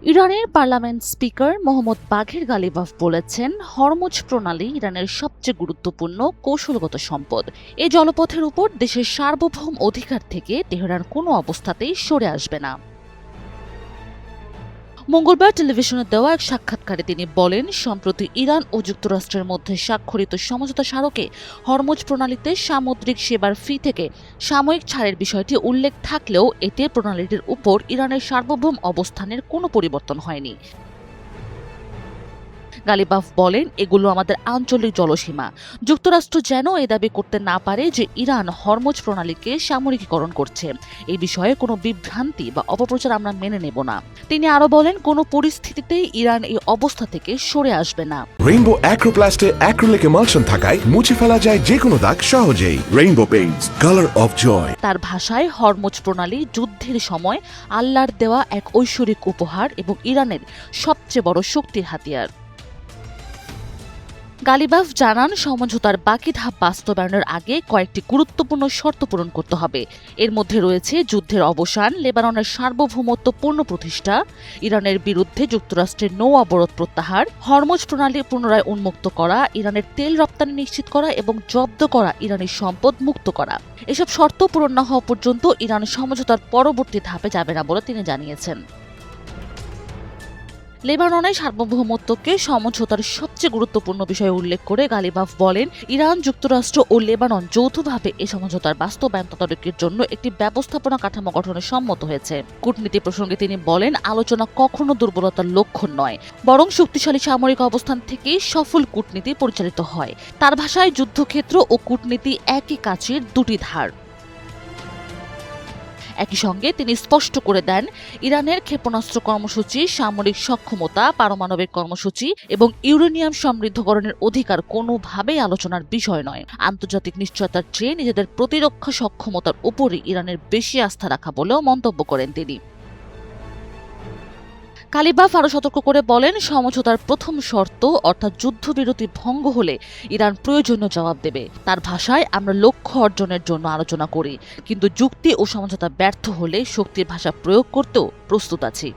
ইরানের parliament speaker Mohammad বাঘের Ghalibaf বলেছেন, হরমুজ প্রণালী ইরানের সবচেয়ে গুরুত্বপূর্ণ কৌশলগত সম্পদ। এই জলপথের উপর দেশের সার্বভৌম অধিকার থেকে তেহরান কোনো অবস্থাতেই সরে আসবে না। মঙ্গলবার টেলিভিশনে দেওয়া এক সাক্ষাৎকারে তিনি বলেন, সম্প্রতি ইরান ও যুক্তরাষ্ট্রের মধ্যে স্বাক্ষরিত সমঝোতা স্মারকে হরমুজ প্রণালীতে সামুদ্রিক সেবার ফি থেকে সাময়িক ছাড়ের বিষয়টি উল্লেখ থাকলেও এতে প্রণালীটির উপর ইরানের সার্বভৌম অবস্থানের কোনো পরিবর্তন হয়নি। গালিবাফ বলেন, এগুলো আমাদের আঞ্চলিক জলসীমা। যুক্তরাষ্ট্র যেন এ দাবি করতে না পারে যে ইরান হরমুজ প্রণালীকে সামরিকীকরণ করছে। এই বিষয়ে কোনো বিভ্রান্তি বা অপপ্রচার আমরা মেনে নেব না। তিনি আরো বলেন, কোনো পরিস্থিতিতেই ইরান এই অবস্থা থেকে সরে আসবে না। রেইনবো অ্যাক্রোপ্লাস্টে অ্যাক্রিলিক এমালশন থাকায় মুছে ফেলা যায় যে কোনো দাগ সহজেই। Rainbow paints, colour of joy. তার ভাষায়, হরমুজ প্রণালী যুদ্ধের সময় আল্লাহর দেওয়া এক ঐশ্বরিক উপহার এবং ইরানের সবচেয়ে বড় শক্তির হাতিয়ার। গালিবাফ জানান, সমঝোতার বাকি ধাপ বাস্তবায়নের আগে কয়েকটি গুরুত্বপূর্ণ শর্ত পূরণ করতে হবে। এর মধ্যে রয়েছে যুদ্ধের অবসান, লেবাননের সার্বভৌমত্ব পুনঃপ্রতিষ্ঠা, ইরানের বিরুদ্ধে যুক্তরাষ্ট্রের নৌ অবরোধ প্রত্যাহার, হরমুজ প্রণালী পুনরায় উন্মুক্ত করা, ইরানের তেল রপ্তানি নিশ্চিত করা এবং জব্দ করা ইরানি সম্পদ মুক্ত করা। এসব শর্ত পূরণ না হওয়া পর্যন্ত ইরান সমঝোতার পরবর্তী ধাপে যাবে না বলে তিনি জানিয়েছেন। লেবাননের সার্বভৌমত্বকে সমঝোতার সবচেয়ে গুরুত্বপূর্ণ বিষয়ে উল্লেখ করে গালিবাফ বলেন, ইরান, যুক্তরাষ্ট্র ও লেবানন যৌথভাবে এই সমঝোতার বাস্তবায়ন তদারকির জন্য একটি ব্যবস্থাপনা কাঠামো গঠনে সম্মত হয়েছে। কূটনীতি প্রসঙ্গে তিনি বলেন, আলোচনা কখনো দুর্বলতার লক্ষণ নয়, বরং শক্তিশালী সামরিক অবস্থান থেকেই সফল কূটনীতি পরিচালিত হয়। তার ভাষায়, যুদ্ধক্ষেত্র ও কূটনীতি একই কাচের দুটি ধার। একই সঙ্গে তিনি স্পষ্ট করে দেন, ইরানের ক্ষেপণাস্ত্র কর্মসূচি, সামরিক সক্ষমতা, পারমাণবিক কর্মসূচি এবং ইউরেনিয়াম সমৃদ্ধকরণের অধিকার কোনোভাবেই আলোচনার বিষয় নয়। আন্তর্জাতিক নিশ্চয়তার চেয়ে নিজেদের প্রতিরক্ষা সক্ষমতার উপরই ইরানের বেশি আস্থা রাখা বলেও মন্তব্য করেন তিনি। গালিবাফ আরও সতর্ক করে বলেন, সমঝোতার প্রথম শর্ত অর্থাৎ যুদ্ধবিরতি ভঙ্গ হলে ইরান প্রয়োজনীয় জবাব দেবে। তার ভাষায়, আমরা লক্ষ্য অর্জনের জন্য আলোচনা করি, কিন্তু যুক্তি ও সমঝোতা ব্যর্থ হলে শক্তির ভাষা প্রয়োগ করতেও প্রস্তুত আছি।